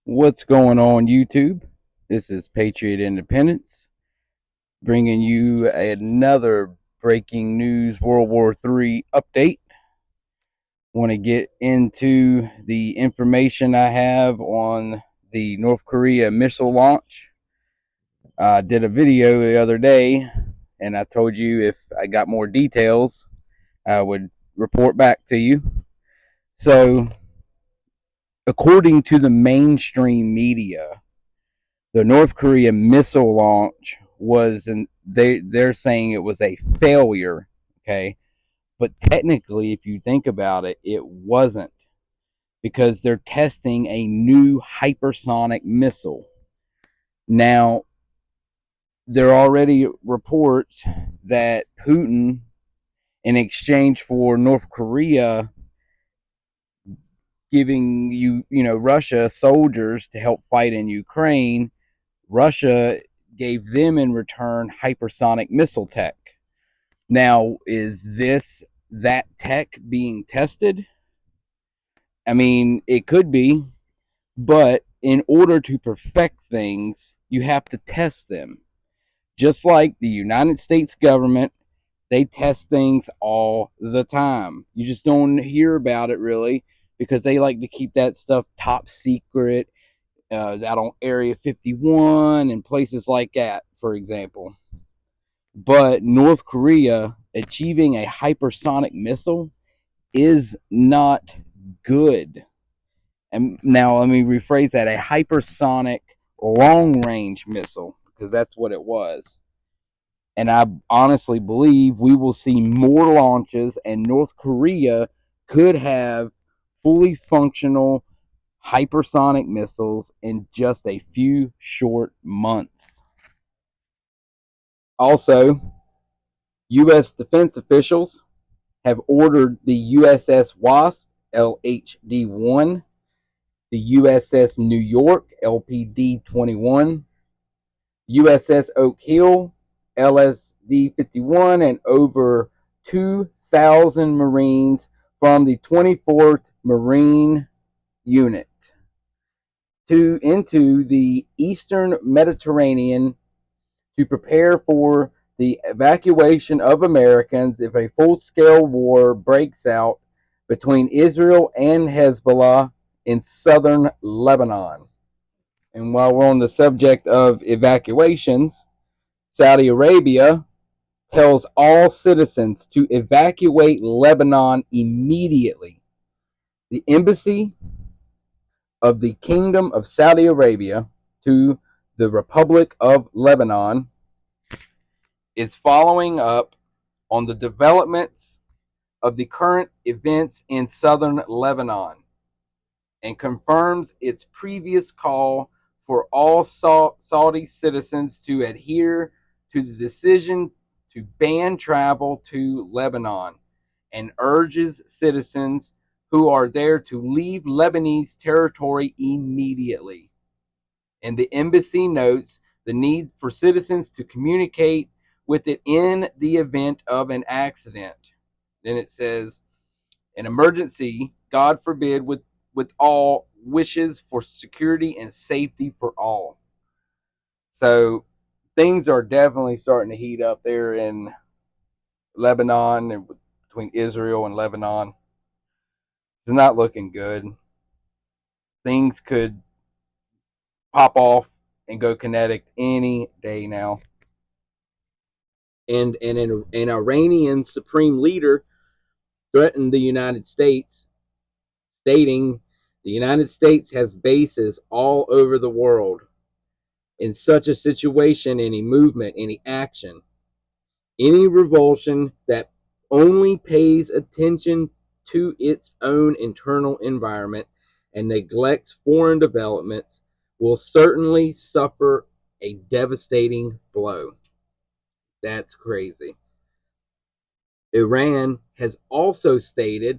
What's going on, YouTube? This is Patriot Independence bringing you another breaking news World War III update. Want to get into the information I have on the North Korea missile launch. I did a video the other day and I told you if I got more details, I would report back to you. So, according to the mainstream media, the North Korea missile launch was, and they're saying it was a failure. Okay, but technically, if you think about it, it wasn't, because they're testing a new hypersonic missile. Now, there are already reports that Putin, in exchange for North Korea giving Russia soldiers to help fight in Ukraine, Russia gave them in return hypersonic missile tech. Now, is this that tech being tested? I mean, it could be, but in order to perfect things, you have to test them. Just like the United States government, they test things all the time. You just don't hear about it really because they like to keep that stuff top secret, out on Area 51 and places like that, for example. But North Korea achieving a hypersonic missile is not good. And now let me rephrase that: a hypersonic long range missile, because that's what it was. And I honestly believe we will see more launches, and North Korea could have fully functional hypersonic missiles in just a few short months. Also, U.S. defense officials have ordered the USS Wasp LHD-1, the USS New York LPD-21, USS Oak Hill LSD-51, and over 2,000 Marines from the 24th Marine Unit into the Eastern Mediterranean to prepare for the evacuation of Americans if a full-scale war breaks out between Israel and Hezbollah in southern Lebanon. And while we're on the subject of evacuations, Saudi Arabia tells all citizens to evacuate Lebanon immediately. The embassy of the Kingdom of Saudi Arabia to the Republic of Lebanon is following up on the developments of the current events in southern Lebanon and confirms its previous call for all Saudi citizens to adhere to the decision to ban travel to Lebanon, and urges citizens who are there to leave Lebanese territory immediately. And the embassy notes the need for citizens to communicate with it in the event of an accident. Then it says, an emergency, God forbid, with all wishes for security and safety for all. So things are definitely starting to heat up there in Lebanon, and between Israel and Lebanon. It's not looking good. Things could pop off and go kinetic any day now. And an Iranian supreme leader threatened the United States, stating the United States has bases all over the world. In such a situation, any movement, any action, any revulsion that only pays attention to its own internal environment and neglects foreign developments will certainly suffer a devastating blow. That's crazy. Iran has also stated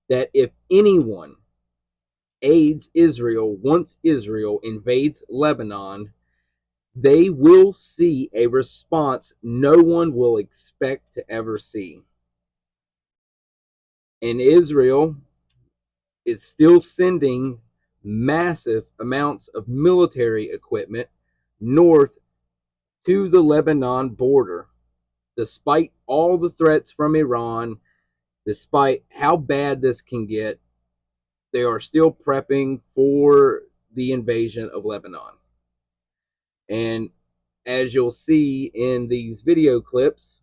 that if anyone aids Israel once Israel invades Lebanon, they will see a response no one will expect to ever see. And Israel is still sending massive amounts of military equipment north to the Lebanon border. Despite all the threats from Iran, despite how bad this can get, they are still prepping for the invasion of Lebanon. And as you'll see in these video clips,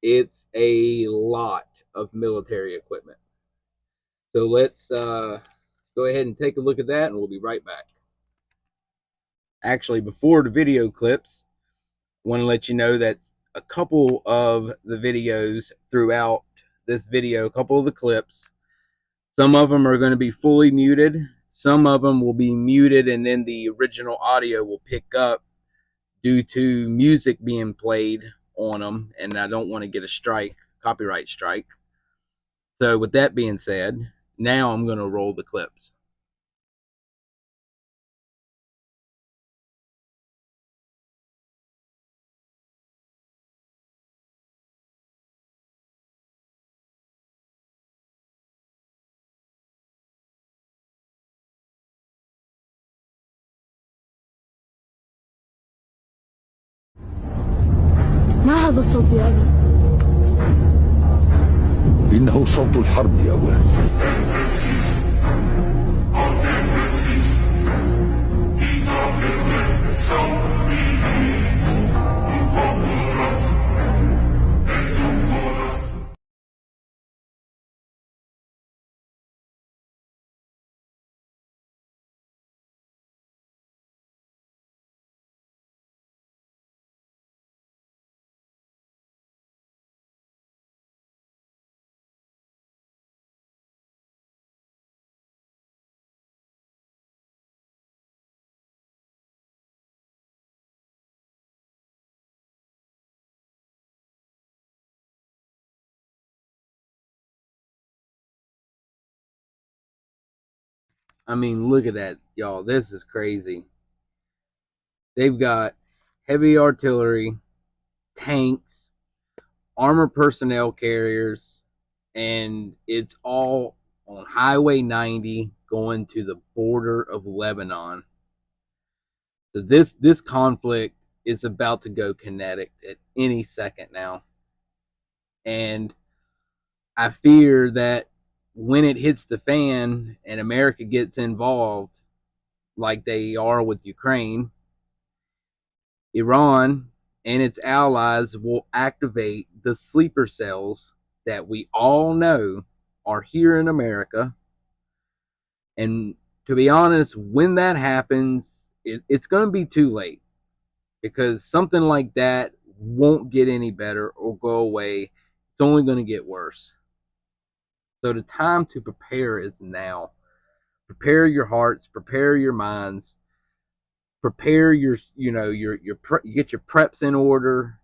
it's a lot of military equipment. So let's go ahead and take a look at that, and we'll be right back. Actually, before the video clips, I want to let you know that a couple of the videos throughout this video, a couple of the clips, some of them are going to be fully muted. Some of them will be muted, and then the original audio will pick up due to music being played on them, and I don't want to get a copyright strike. So with that being said, now I'm going to roll the clips. ما هذا الصوت يا أبي؟ إنه صوت الحرب يا ولد. I mean, look at that, y'all. This is crazy. They've got heavy artillery, tanks, armored personnel carriers, and it's all on Highway 90 going to the border of Lebanon. So this conflict is about to go kinetic at any second now. And I fear that when it hits the fan and America gets involved, like they are with Ukraine, Iran and its allies will activate the sleeper cells that we all know are here in America. And to be honest, when that happens, it's going to be too late, because something like that won't get any better or go away. It's only going to get worse. So the time to prepare is now. Prepare your hearts, prepare your minds, prepare your, you get your preps in order,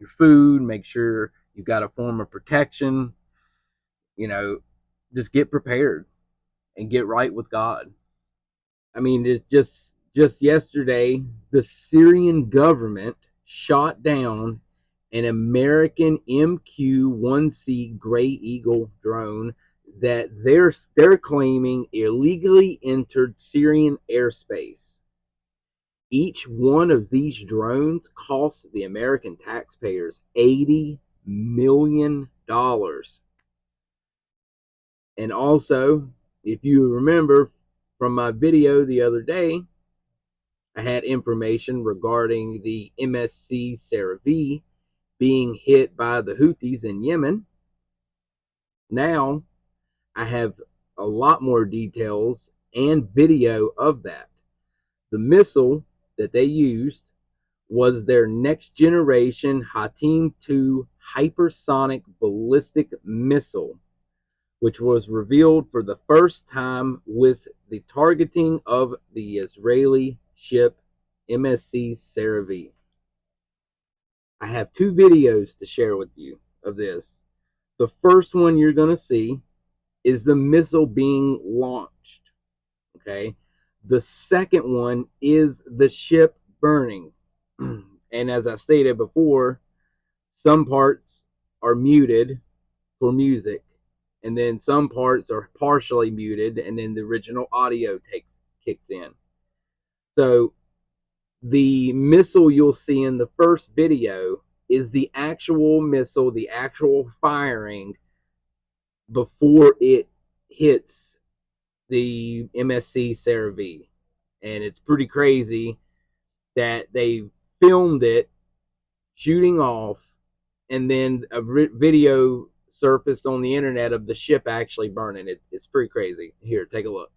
your food, make sure you've got a form of protection. Just get prepared and get right with God. I mean, it's just yesterday, the Syrian government shot down an American Mq-1c Gray Eagle drone that they're claiming illegally entered Syrian airspace. Each one of these drones cost the American taxpayers $80 million. And also, if you remember from my video the other day, I had information regarding the MSC Sarah V being hit by the Houthis in Yemen. Now, I have a lot more details and video of that. The missile that they used was their next generation Hatim 2 hypersonic ballistic missile, which was revealed for the first time with the targeting of the Israeli ship MSC Sarah V. I have two videos to share with you of this. The first one you're going to see is the missile being launched. Okay. The second one is the ship burning. And as I stated before, some parts are muted for music, and then some parts are partially muted, and then the original audio kicks in. So the missile you'll see in the first video is the actual missile, the actual firing before it hits the MSC Sarah V. And it's pretty crazy that they filmed it shooting off, and then a video surfaced on the internet of the ship actually burning. It's pretty crazy. Here, take a look.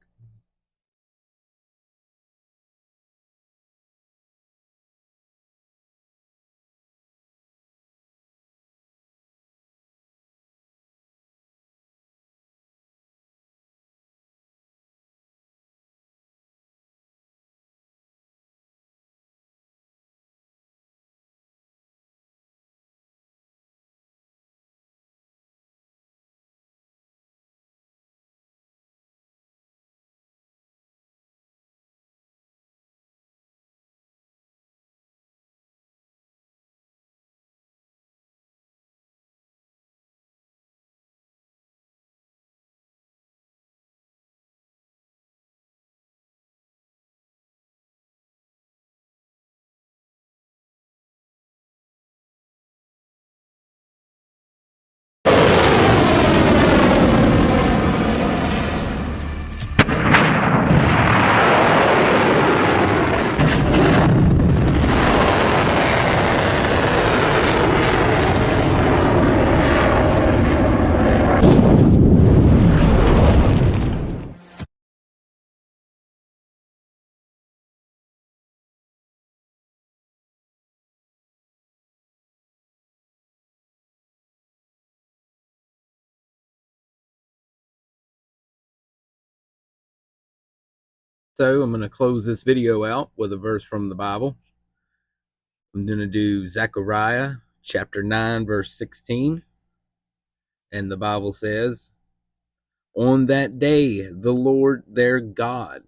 So I'm going to close this video out with a verse from the Bible. I'm going to do Zechariah chapter 9, verse 16. And the Bible says, "On that day, the Lord their God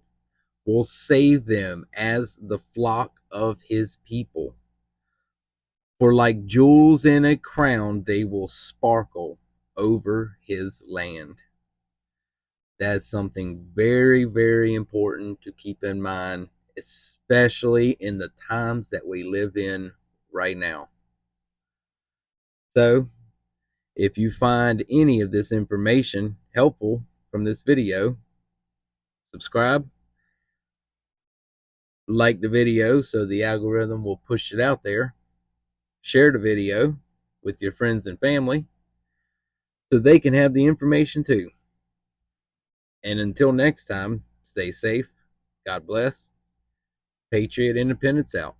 will save them as the flock of his people. For like jewels in a crown, they will sparkle over his land." That's something very, very important to keep in mind, especially in the times that we live in right now. So, if you find any of this information helpful from this video, subscribe, like the video so the algorithm will push it out there, share the video with your friends and family so they can have the information too. And until next time, stay safe, God bless, Patriot Independence out.